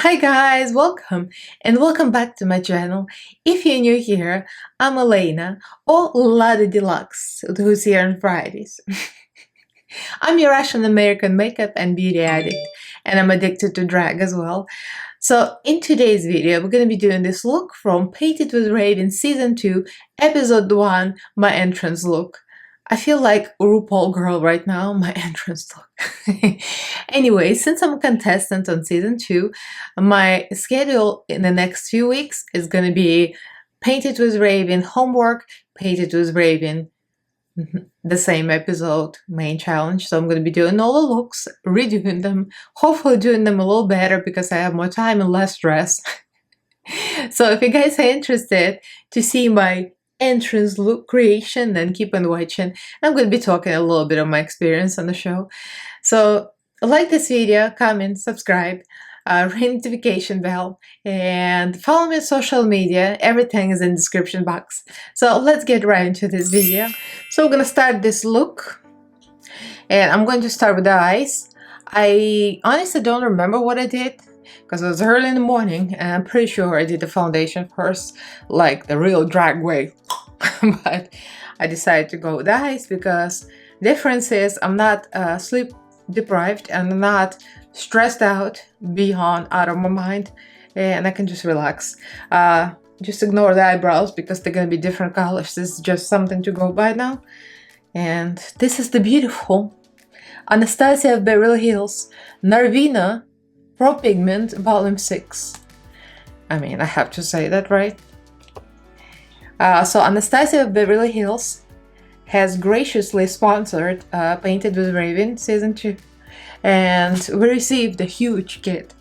Hi guys, welcome and welcome back to my channel. If you're new here, I'm Elena or Lada Deluxe, who's here on Fridays. I'm your Russian American makeup and beauty addict, and I'm addicted to drag as well. So in today's video, we're going to be doing this look from Painted with Raven Season 2, Episode 1, my entrance look. I feel like RuPaul girl right now, my entrance look. Anyway, since I'm a contestant on Season 2, my schedule in the next few weeks is going to be Painted with Raven homework, Painted with Raven the same episode main challenge. So I'm going to be doing all the looks, redoing them, hopefully doing them a little better because I have more time and less stress. So if you guys are interested to see my entrance look creation, then keep on watching. I'm going to be talking a little bit of my experience on the show. So like this video, comment, subscribe, ring notification bell, and follow me on social media. Everything is in the description box. So let's get right into this video. So we're gonna start this look, and I'm going to start with the eyes. I honestly don't remember what I did because it was early in the morning, and I'm pretty sure I did the foundation first, like the real drag way. But I decided to go with the eyes because difference is I'm not sleep deprived and I'm not stressed out out of my mind, and I can just relax. Just ignore the eyebrows because they're gonna be different colors. This is just something to go by now. And this is the beautiful Anastasia of Beverly Hills Narvina Pro Pigment Volume 6. I mean, I have to say that, right? So Anastasia of Beverly Hills has graciously sponsored Painted with Raven Season 2. And we received a huge kit.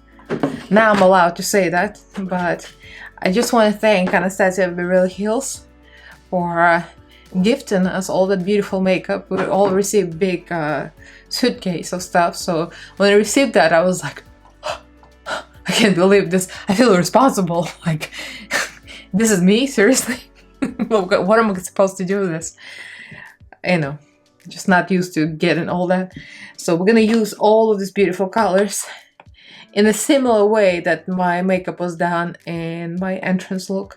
Now I'm allowed to say that, but I just want to thank Anastasia of Beverly Hills for gifting us all that beautiful makeup. We all received big suitcase of stuff, so when I received that I was like, I can't believe this. I feel responsible. Like, this is me? Seriously? What am I supposed to do with this? You know, just not used to getting all that. So we're gonna use all of these beautiful colors in a similar way that my makeup was done in my entrance look.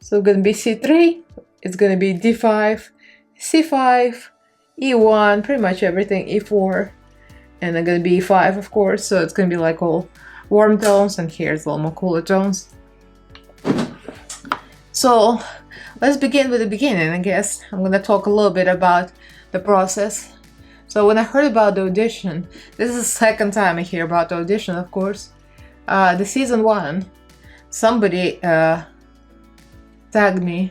So it's gonna be C3, it's gonna be D5, C5, E1, pretty much everything, E4, and then gonna be E5 of course, so it's gonna be like all warm tones, and here's a little more cooler tones. So let's begin with the beginning, I guess. I'm gonna talk a little bit about the process. So when I heard about the audition, this is the second time I hear about the audition, of course. The Season 1, somebody tagged me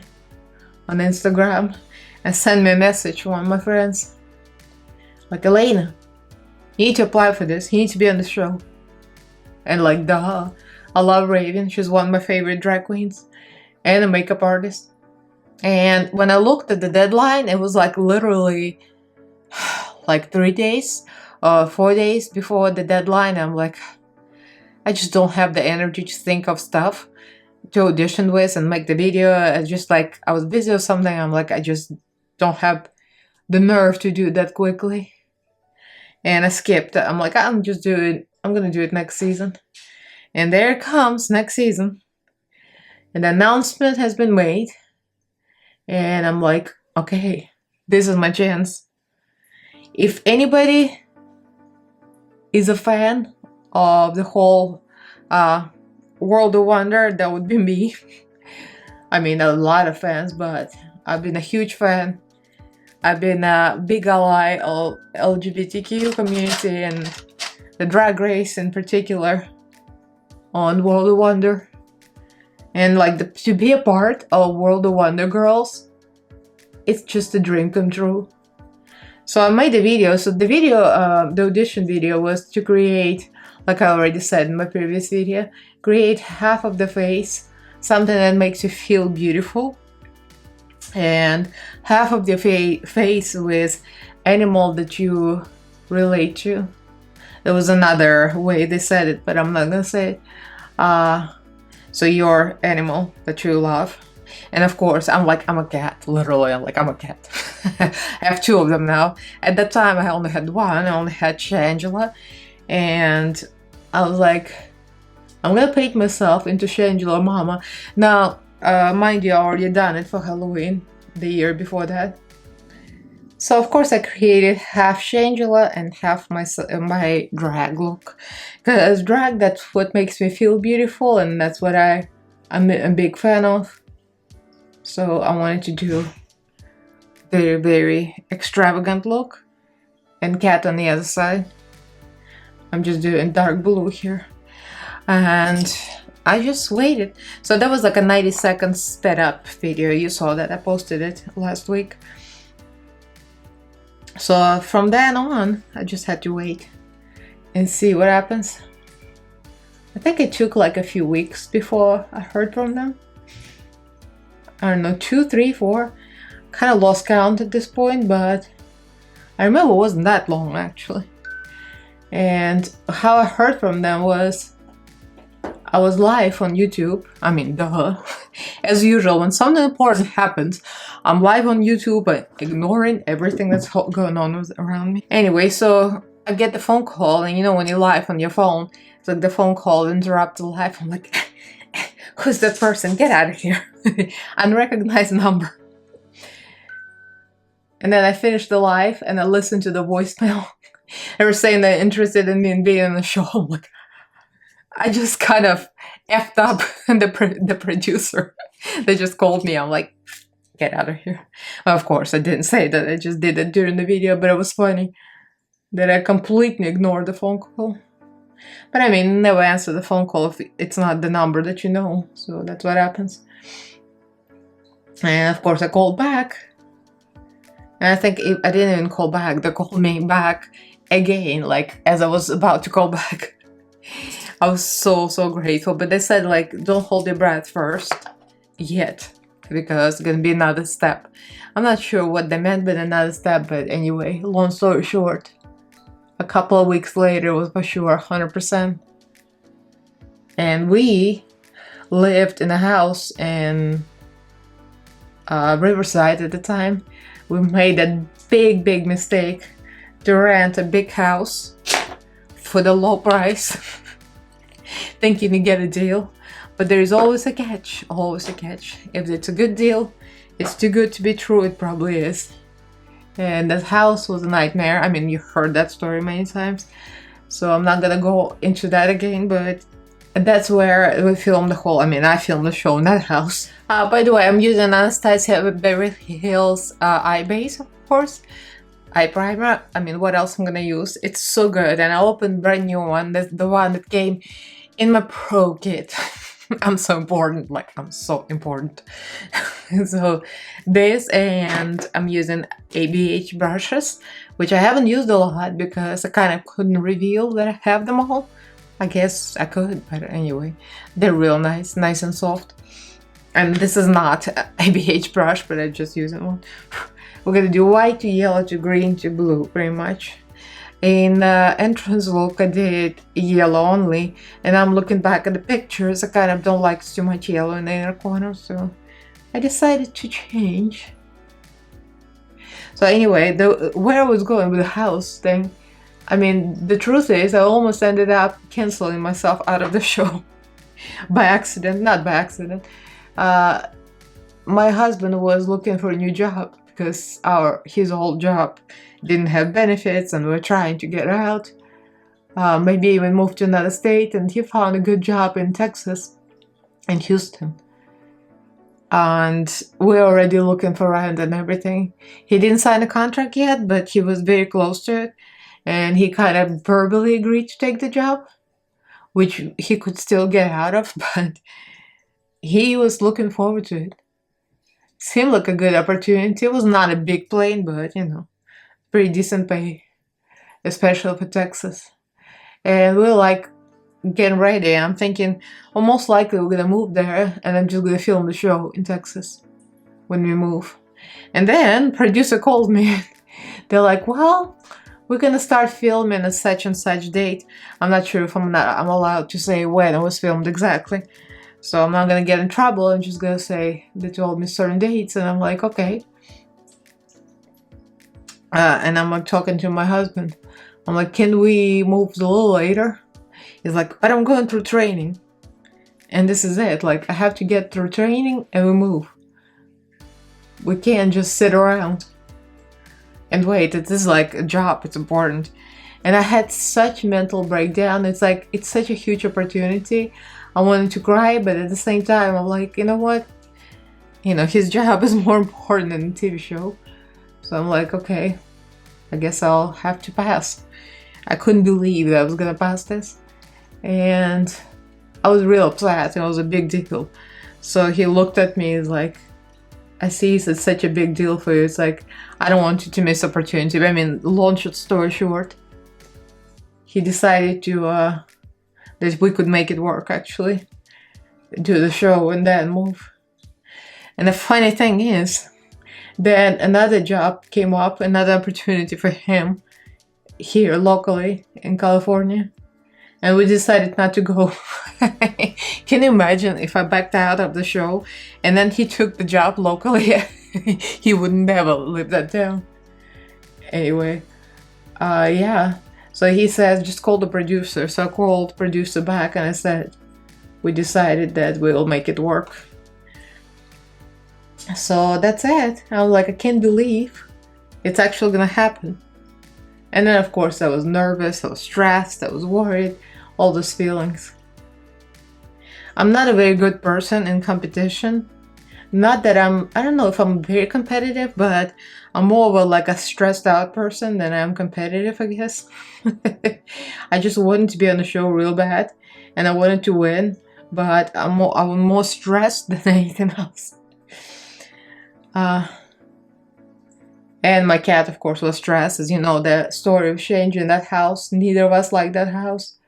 on Instagram and sent me a message, one of my friends. Like, Elena, you need to apply for this, you need to be on the show. And like, duh, I love Raven, she's one of my favorite drag queens and a makeup artist. And when I looked at the deadline, it was like literally like 3 days, 4 days before the deadline. I'm like, I just don't have the energy to think of stuff to audition with and make the video. It's just like I was busy or something. I'm like, I just don't have the nerve to do that quickly. And I skipped. I'm like, I'm gonna do it next season. And there it comes, next season. And the announcement has been made. And I'm like, okay, this is my chance. If anybody is a fan of the whole World of Wonder, that would be me. I mean, a lot of fans, but I've been a huge fan. I've been a big ally of LGBTQ community and the drag race in particular on World of Wonder. And like to be a part of World of Wonder Girls, it's just a dream come true. So I made a video. So the video, the audition video was to create, like I already said in my previous video, create half of the face, something that makes you feel beautiful, and half of the face with animal that you relate to. There was another way they said it, but I'm not gonna say it. So your animal that you love. And of course, I'm a cat. Literally, I'm a cat. I have 2 of them now. At that time, I only had 1. I only had Shangela. And I was like, I'm gonna paint myself into Shangela Mama. Now, mind you, I already done it for Halloween the year before that. So of course I created half Shangela and half my drag look. Because drag, that's what makes me feel beautiful, and that's what I'm a big fan of. So I wanted to do very, very extravagant look. And cat on the other side. I'm just doing dark blue here. And I just waited. So that was like a 90-second sped up video. You saw that, I posted it last week. So from then on, I just had to wait and see what happens. I think it took like a few weeks before I heard from them. I don't know, 2, 3, 4. Kind of lost count at this point, but I remember it wasn't that long actually. And how I heard from them was I was live on YouTube. I mean, duh. As usual, when something important happens, I'm live on YouTube, but ignoring everything that's going on around me. Anyway, so I get the phone call, and you know when you're live on your phone, it's like the phone call interrupts the live. I'm like, who's that person? Get out of here. Unrecognized number. And then I finished the live, and I listened to the voicemail. They were saying they're interested in me and being on the show. I'm like, I just kind of effed up the producer. They just called me. I'm like, get out of here. Well, of course, I didn't say that. I just did it during the video, but it was funny that I completely ignored the phone call. But I mean, never answer the phone call if it's not the number that you know. So that's what happens. And of course, I called back. And I think I didn't even call back. They called me back again, like as I was about to call back. I was so grateful, but they said like don't hold your breath first yet, because it's gonna be another step. I'm not sure what they meant by another step, but anyway, long story short, a couple of weeks later it was for sure 100%. And we lived in a house in Riverside at the time. We made a big mistake to rent a big house for the low price, thinking to get a deal. But there is always a catch, always a catch. If it's a good deal, it's too good to be true, it probably is. And that house was a nightmare. I mean, you heard that story many times, so I'm not gonna go into that again, but that's where we filmed the whole, I mean, I filmed the show in that house. By the way, I'm using Anastasia Beverly Hills eye base, of course. Eye primer. I mean, what else I'm gonna use? It's so good. And I opened a brand new one. That's the one that came in my pro kit. I'm so important. Like, I'm so important. So this, and I'm using ABH brushes, which I haven't used a lot because I kind of couldn't reveal that I have them all. I guess I could, but anyway, they're real nice and soft. And this is not ABH brush, but I'm just using one. We're gonna do white to yellow to green to blue, pretty much. In the entrance look, I did yellow only, and I'm looking back at the pictures. I kind of don't like too much yellow in the inner corner, so I decided to change. So anyway, where I was going with the house thing, I mean, the truth is I almost ended up canceling myself out of the show by accident, not by accident. My husband was looking for a new job because his old job didn't have benefits, and we're trying to get out. Maybe even move to another state, and he found a good job in Texas, in Houston. And we're already looking for rent and everything. He didn't sign a contract yet, but he was very close to it. And he kind of verbally agreed to take the job, which he could still get out of, but he was looking forward to it. Seemed like a good opportunity. It was not a big plane, but you know, pretty decent pay, especially for Texas. And we're like getting ready. I'm thinking, well, most likely we're gonna move there, and I'm just gonna film the show in Texas when we move. And then producer called me. They're like, well, we're gonna start filming at such and such date. I'm not sure if I'm allowed to say when it was filmed exactly. So I'm not gonna get in trouble. I'm just gonna say they told me certain dates, and I'm like, okay. And I'm like talking to my husband. I'm like, can we move a little later? He's like, but I'm going through training. And this is it. Like, I have to get through training and we move. We can't just sit around and wait. It is like a job. It's important. And I had such mental breakdown. It's like, it's such a huge opportunity. I wanted to cry, but at the same time, I'm like, you know what? You know, his job is more important than the TV show. So I'm like, okay, I guess I'll have to pass. I couldn't believe that I was gonna pass this. And I was real upset. It was a big deal. So he looked at me, he's like, I see it's such a big deal for you. It's like, I don't want you to miss opportunity. I mean, long story short, he decided to, that we could make it work, actually. Do the show and then move. And the funny thing is, then another job came up, another opportunity for him here locally in California. And we decided not to go. Can you imagine if I backed out of the show and then he took the job locally? He would never live that down. Anyway, yeah. So he says, just call the producer. So I called producer back and I said, we decided that we'll make it work. So that's it. I was like, I can't believe it's actually gonna happen. And then of course I was nervous, I was stressed, I was worried, all those feelings. I'm not a very good person in competition. Not that I don't know if I'm very competitive, but I'm more of a, like a stressed out person than I'm competitive, I guess. I just wanted to be on the show real bad and I wanted to win, but I was more stressed than anything else. And my cat, of course, was stressed. As you know, the story of change in that house. Neither of us like that house.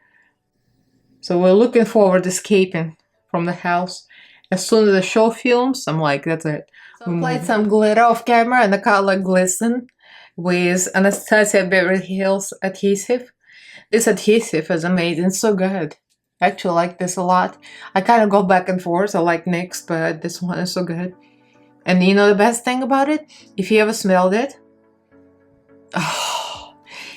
So we're looking forward to escaping from the house. As soon as the show films, I'm like, that's it. So I applied some glitter off camera and the color Glisten with Anastasia Beverly Hills adhesive. This adhesive is amazing. It's so good. I actually like this a lot. I kind of go back and forth. I like NYX, but this one is so good. And you know the best thing about it? If you ever smelled it, oh,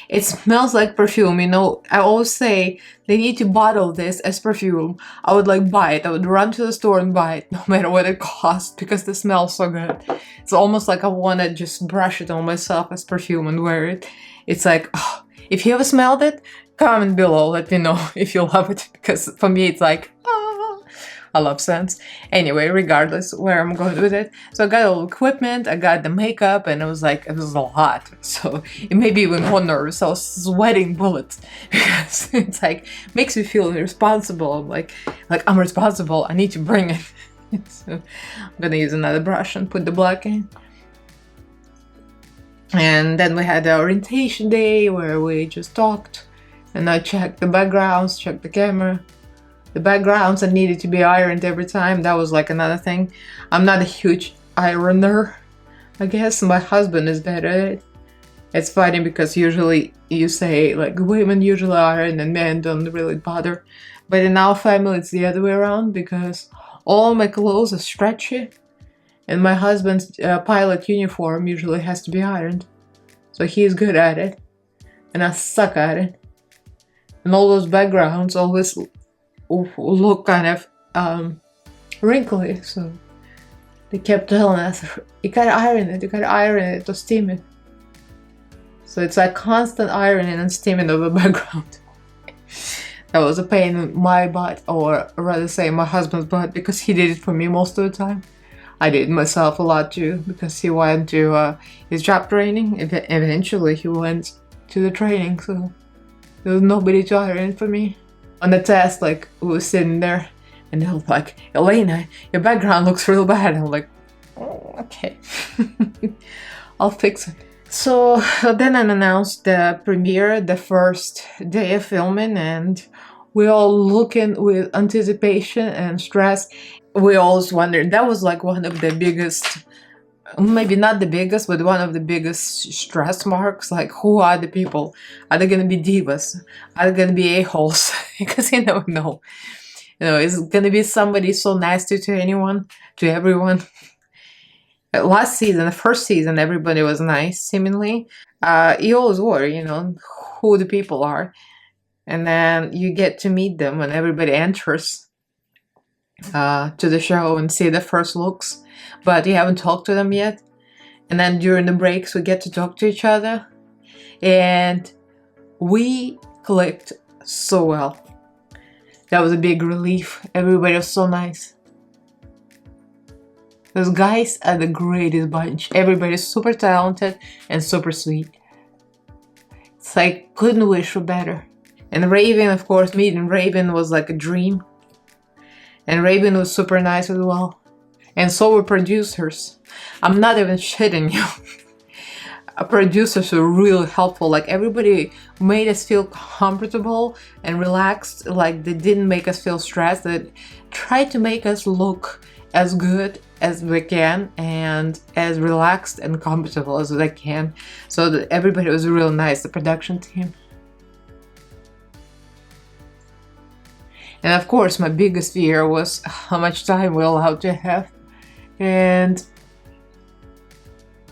it smells like perfume. You know, I always say they need to bottle this as perfume. I would like buy it. I would run to the store and buy it, no matter what it costs, because the smell's so good. It's almost like I want to just brush it on myself as perfume and wear it. It's like, oh, if you ever smelled it, comment below. Let me know if you love it, because for me it's like, I love scents. Anyway, regardless where I'm going with it. So I got all the equipment, I got the makeup, and it was like, it was a lot. So it made me even more nervous. I was sweating bullets because it's like, makes me feel irresponsible. I'm like I'm responsible, I need to bring it. So I'm gonna use another brush and put the black in. And then we had the orientation day where we just talked and I checked the backgrounds, checked the camera. The backgrounds that needed to be ironed every time, that was like another thing. I'm not a huge ironer, I guess. My husband is better at it. It's funny because usually you say like women usually iron and men don't really bother. But in our family it's the other way around because all my clothes are stretchy and my husband's pilot uniform usually has to be ironed. So he's good at it and I suck at it. And all those backgrounds always look kind of wrinkly, so they kept telling us, you gotta iron it or steam it. So it's like constant ironing and steaming of the background. That was a pain in my butt, or rather say my husband's butt, because he did it for me most of the time. I did it myself a lot too, because he went to his job training. Eventually he went to the training, so there was nobody to iron it for me. On the test, like, we were sitting there and they were like, Elena, your background looks real bad. And I'm like, oh, okay. I'll fix it. So then I announced the premiere, the first day of filming, and we all looking with anticipation and stress. We always wondered, that was like one of the biggest, maybe not the biggest, but one of the biggest stress marks. Like, who are the people? Are they gonna be divas? Are they gonna be a-holes? Because you never know. You know, is it gonna be somebody so nasty to anyone, to everyone? Last season, the first season, everybody was nice, seemingly. You always were, you know, who the people are. And then you get to meet them when everybody enters. to the show and see the first looks, but you haven't talked to them yet. And then during the breaks, we get to talk to each other, and we clicked so well. That was a big relief. Everybody was so nice. Those guys are the greatest bunch. Everybody's super talented and super sweet. It's like, couldn't wish for better. And Raven, of course, meeting Raven was like a dream. And Raven was super nice as well. And so were producers. I'm not even shitting you. Producers were really helpful. Like, everybody made us feel comfortable and relaxed. Like, they didn't make us feel stressed. They tried to make us look as good as we can and as relaxed and comfortable as they can. So that everybody was real nice, the production team. And of course, my biggest fear was how much time we're allowed to have. And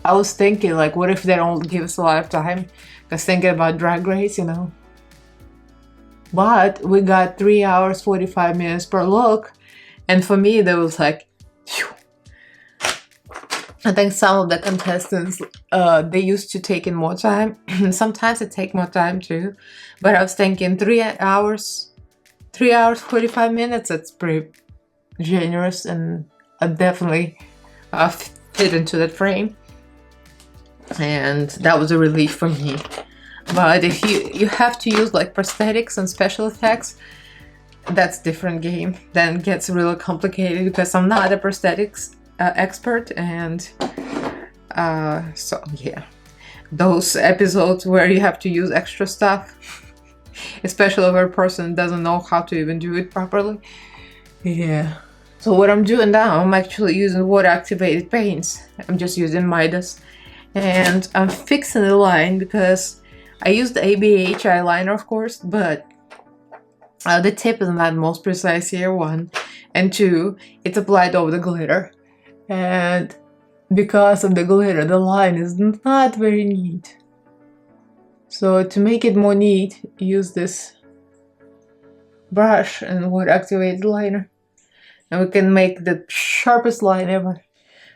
I was thinking, like, what if they don't give us a lot of time? Because thinking about Drag Race, you know. But we got 3 hours, 45 minutes per look. And for me, that was like, phew. I think some of the contestants, they used to take in more time. Sometimes it take more time too. But I was thinking 3 hours, 45 minutes, that's pretty generous, and I definitely fit into that frame. And that was a relief for me. But if you have to use like prosthetics and special effects, that's different game. Then it gets really complicated because I'm not a prosthetics expert, and so yeah, those episodes where you have to use extra stuff, especially if a person doesn't know how to even do it properly. Yeah. So what I'm doing now, I'm actually using water activated paints. I'm just using Midas, and I'm fixing the line because I used the ABH eyeliner, of course, but the tip is not the most precise here, 1, and 2, it's applied over the glitter, and because of the glitter, the line is not very neat. So to make it more neat, use this brush and water activated liner, and we can make the sharpest line ever.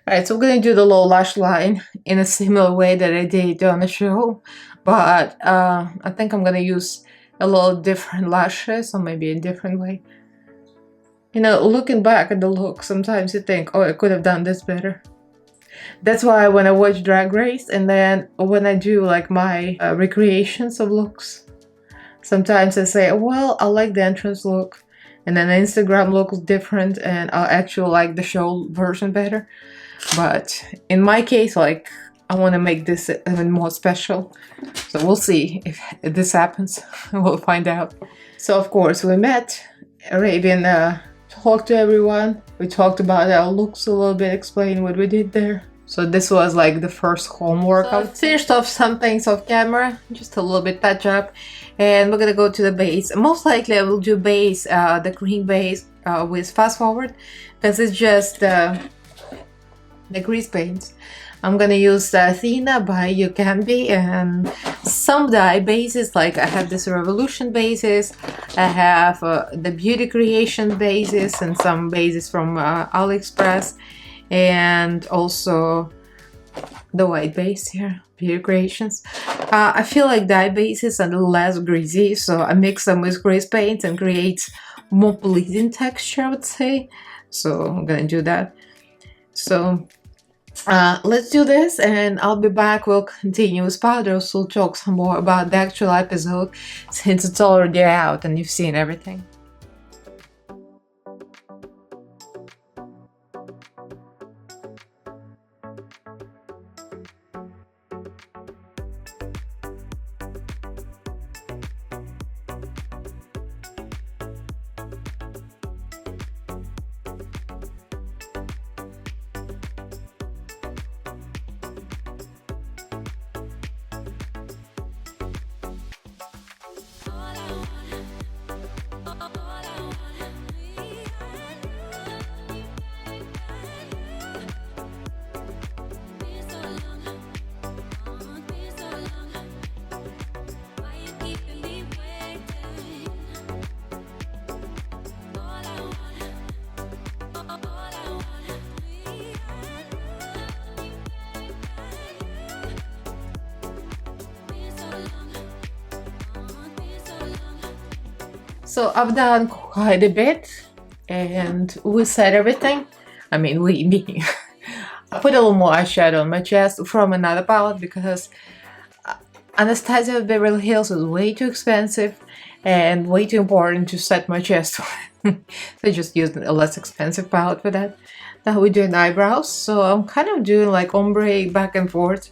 Alright, so we're gonna do the low lash line in a similar way that I did on the show, but I think I'm gonna use a little different lashes, or maybe a different way. You know, looking back at the look, sometimes you think, oh, I could have done this better. That's why when I watch Drag Race, and then when I do like my recreations of looks, sometimes I say, well, I like the entrance look, and then the Instagram look is different, and I actually like the show version better. But in my case, like, I want to make this even more special. So we'll see if this happens. We'll find out. So of course we met. Raven talked to everyone. We talked about our looks a little bit, explained what we did there. So this was like the first homework. So I finished off some things off camera, just a little bit touch up. And we're gonna go to the base. Most likely I will do base, the green base with fast forward, because it's just the grease paints. I'm gonna use Athena by Ukambi, and some dye bases, like I have this Revolution bases, I have the Beauty Creation bases, and some bases from AliExpress, and also the white base here, Beauty Creations. I feel like dye bases are less greasy, so I mix them with grease paints and creates more pleasing texture, I would say. So I'm gonna do that. So let's do this, and I'll be back. We'll continue with powders. We'll talk some more about the actual episode, since it's already out and you've seen everything. So I've done quite a bit and we set everything. I mean, me. I put a little more eyeshadow on my chest from another palette because Anastasia of Beverly Hills was way too expensive and way too important to set my chest. So I just used a less expensive palette for that. Now we're doing eyebrows, so I'm kind of doing like ombre back and forth.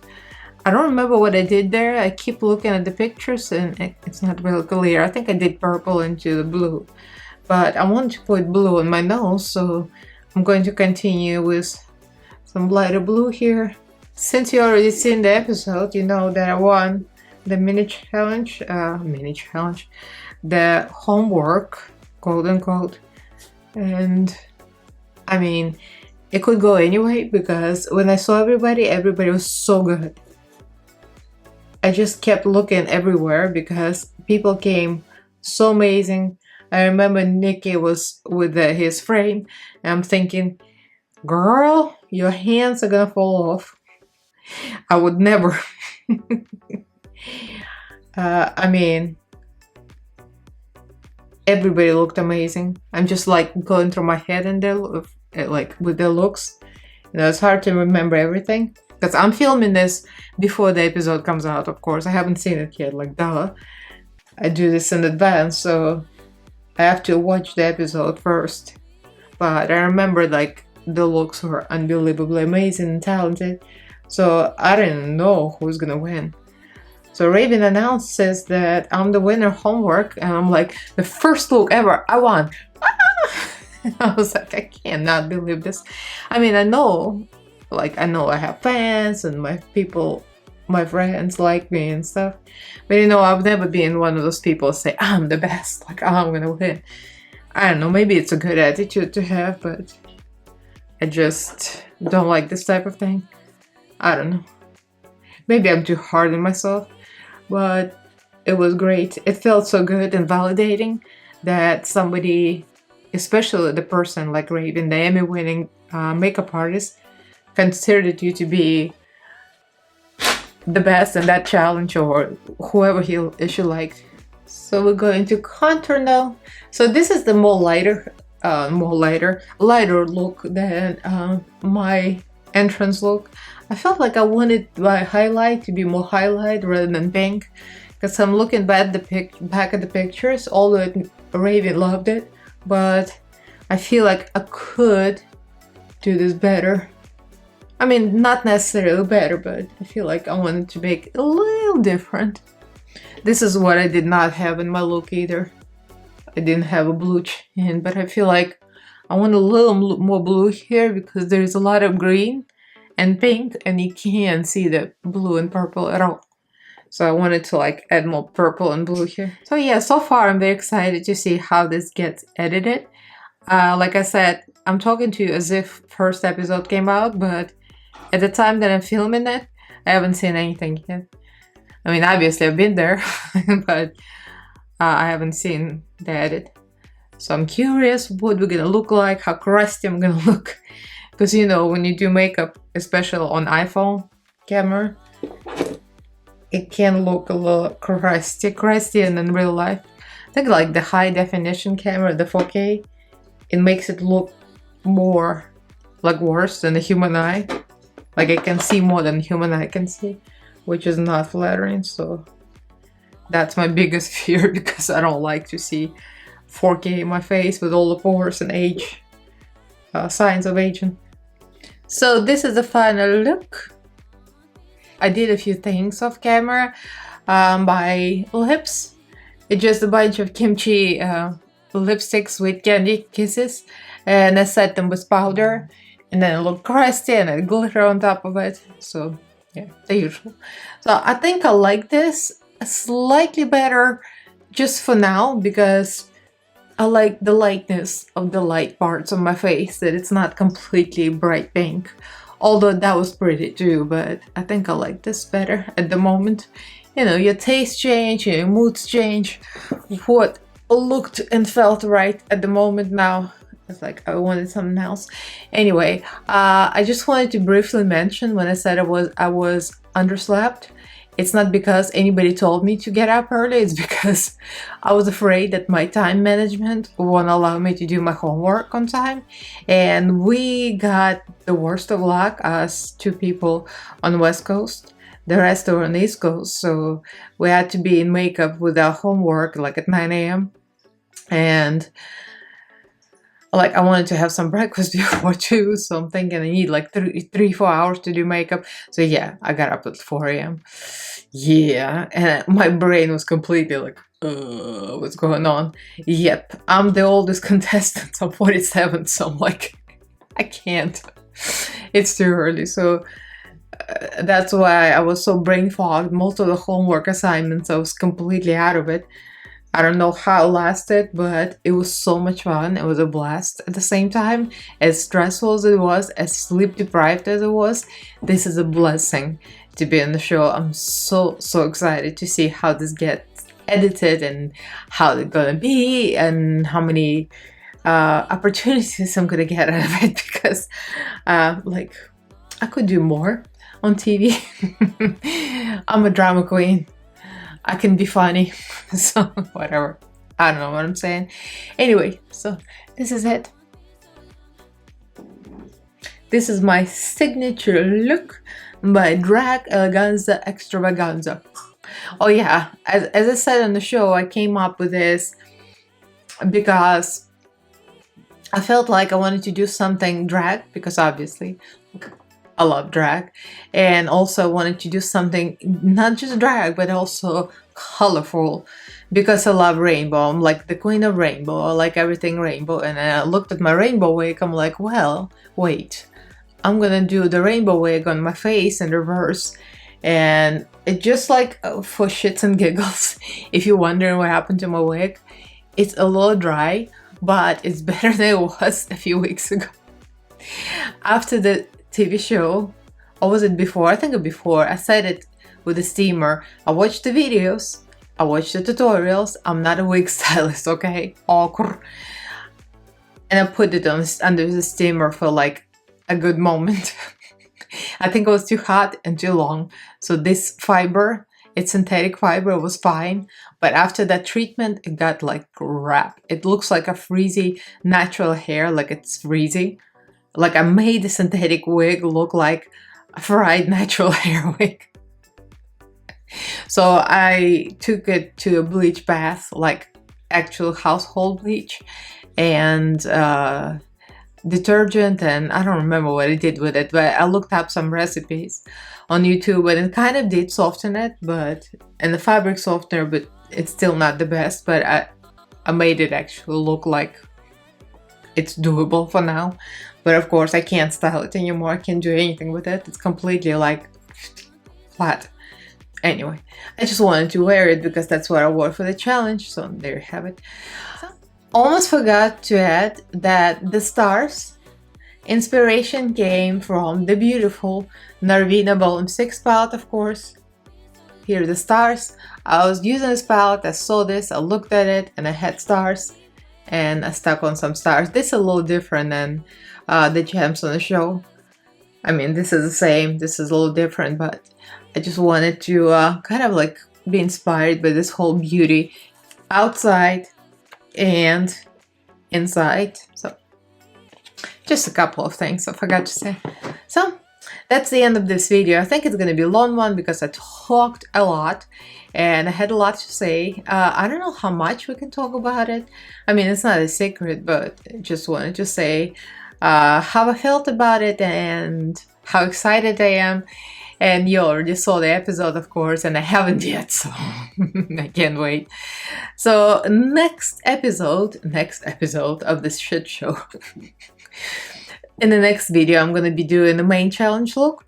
I don't remember what I did there. I keep looking at the pictures and it's not really clear. I think I did purple into the blue, but I want to put blue on my nose, so I'm going to continue with some lighter blue here. Since you already seen the episode, you know that I won the mini challenge, the homework, quote unquote. And I mean, it could go anyway because when I saw everybody was so good. I just kept looking everywhere because people came so amazing. I remember Nikki was with his frame and I'm thinking, girl, your hands are gonna fall off. I would never. I mean, everybody looked amazing. I'm just like going through my head and like with their looks. You know, it's hard to remember everything because I'm filming this before the episode comes out, of course. I haven't seen it yet, like duh. I do this in advance, so I have to watch the episode first. But I remember like the looks were unbelievably amazing and talented. So I didn't know who's gonna win. So Raven announces that I'm the winner homework and I'm like, the first look ever, I won. I was like, I cannot believe this. I mean, I know I have fans and my friends like me and stuff. But you know, I've never been one of those people who say, I'm the best, like I'm gonna win. I don't know, maybe it's a good attitude to have, but I just don't like this type of thing. I don't know. Maybe I'm too hard on myself, but it was great. It felt so good and validating that somebody, especially the person like Raven, the Emmy-winning makeup artist, considered you to be the best in that challenge or whoever she liked. So we're going to contour now. So this is the lighter look than my entrance look. I felt like I wanted my highlight to be more highlight rather than pink, because I'm looking back at the pictures, although Raven loved it, but I feel like I could do this better. I mean, not necessarily better, but I feel like I wanted to make it a little different. This is what I did not have in my look either. I didn't have a blue chin, but I feel like I want a little more blue here because there's a lot of green and pink and you can't see the blue and purple at all. So I wanted to like add more purple and blue here. So yeah, so far I'm very excited to see how this gets edited. Like I said, I'm talking to you as if first episode came out, but at the time that I'm filming it, I haven't seen anything yet. I mean, obviously I've been there, but I haven't seen the edit. So I'm curious what we're gonna look like, how crusty I'm gonna look. Because you know, when you do makeup, especially on iPhone camera, it can look a little crusty, and in real life. I think like the high definition camera, the 4K, it makes it look more like worse than the human eye. Like I can see more than the human eye can see, which is not flattering. So that's my biggest fear because I don't like to see 4K in my face with all the pores and age, signs of aging. So this is the final look. I did a few things off camera. My lips, it's just a bunch of kimchi lipsticks with candy kisses, and I set them with powder, and then it looked crusty and I glitter on top of it. So yeah, the usual. So I think I like this slightly better just for now because I like the lightness of the light parts of my face, that it's not completely bright pink. Although that was pretty too, but I think I like this better at the moment. You know, your taste change, your moods change. What looked and felt right at the moment now, it's like I wanted something else. Anyway, I just wanted to briefly mention when I said I was underslept. It's not because anybody told me to get up early, it's because I was afraid that my time management won't allow me to do my homework on time. And we got the worst of luck, as two people on the West Coast. The rest were on the East Coast, so we had to be in makeup with our homework like at 9 a.m. And like I wanted to have some breakfast before too, so I'm thinking I need like 4 hours to do makeup. So yeah, I got up at 4 a.m. Yeah, and my brain was completely like, what's going on? Yep, I'm the oldest contestant. I'm 47, so I'm like, I can't. It's too early. So that's why I was so brain fogged. Most of the homework assignments, I was completely out of it. I don't know how it lasted, but it was so much fun. It was a blast. At the same time, as stressful as it was, as sleep deprived as it was, this is a blessing to be on the show. I'm so excited to see how this gets edited and how it's gonna be and how many opportunities I'm gonna get out of it, because like I could do more on TV. I'm a drama queen. I can be funny, so whatever. I don't know what I'm saying. Anyway, so this is it. This is my signature look by Drag Eleganza Extravaganza. Oh yeah, as I said on the show, I came up with this because I felt like I wanted to do something drag, because obviously I love drag, and also wanted to do something not just drag but also colorful, because I love rainbow. I'm like the queen of rainbow. I like everything rainbow. And I looked at my rainbow wig. I'm like, well, wait, I'm gonna do the rainbow wig on my face in reverse. And it just like for shits and giggles, if you're wondering what happened to my wig, it's a little dry, but it's better than it was a few weeks ago. After the TV show, or was it before? I think before. I said it with the steamer. I watched the videos, I watched the tutorials. I'm not a wig stylist, okay? Awkward. And I put it on under the steamer for like a good moment. I think it was too hot and too long. So this fiber, it's synthetic fiber, was fine. But after that treatment, it got like crap. It looks like a frizzy natural hair, like it's frizzy. Like I made the synthetic wig look like a fried natural hair wig. So I took it to a bleach bath, like actual household bleach, and detergent, and I don't remember what I did with it, but I looked up some recipes on YouTube and it kind of did soften it, and the fabric softener, but it's still not the best. But I made it actually look like it's doable for now. But of course I can't style it anymore. I can't do anything with it. It's completely like flat. Anyway, I just wanted to wear it because that's what I wore for the challenge. So there you have it. Almost forgot to add that the stars inspiration came from the beautiful Narvina Volume 6 palette, of course. Here are the stars. I was using this palette, I saw this, I looked at it, and I had stars. And I stuck on some stars. This is a little different than the gems on the show. I mean, this is the same, this is a little different, but I just wanted to kind of like be inspired by this whole beauty outside and inside. So just a couple of things I forgot to say. So that's the end of this video. I think it's gonna be a long one because I talked a lot and I had a lot to say. I don't know how much we can talk about it. I mean, it's not a secret, but I just wanted to say how I felt about it and how excited I am. And you already saw the episode, of course, and I haven't yet, so I can't wait. So next episode of this shit show. In the next video, I'm gonna be doing the main challenge look,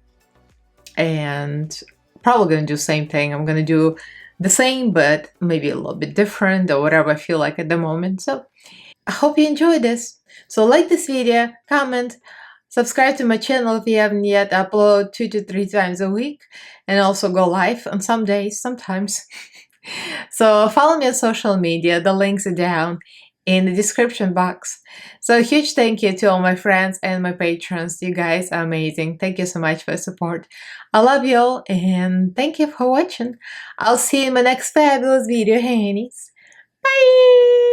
and probably gonna do the same thing. I'm gonna do the same, but maybe a little bit different or whatever I feel like at the moment. So I hope you enjoyed this. So like this video, comment, subscribe to my channel if you haven't yet. I upload 2 to 3 times a week and also go live on some days, sometimes. So follow me on social media, the links are down. in the description box. So a huge thank you to all my friends and my patrons. You guys are amazing. Thank you so much for the support. I love you all and thank you for watching. I'll see you in my next fabulous video, honeys. Bye!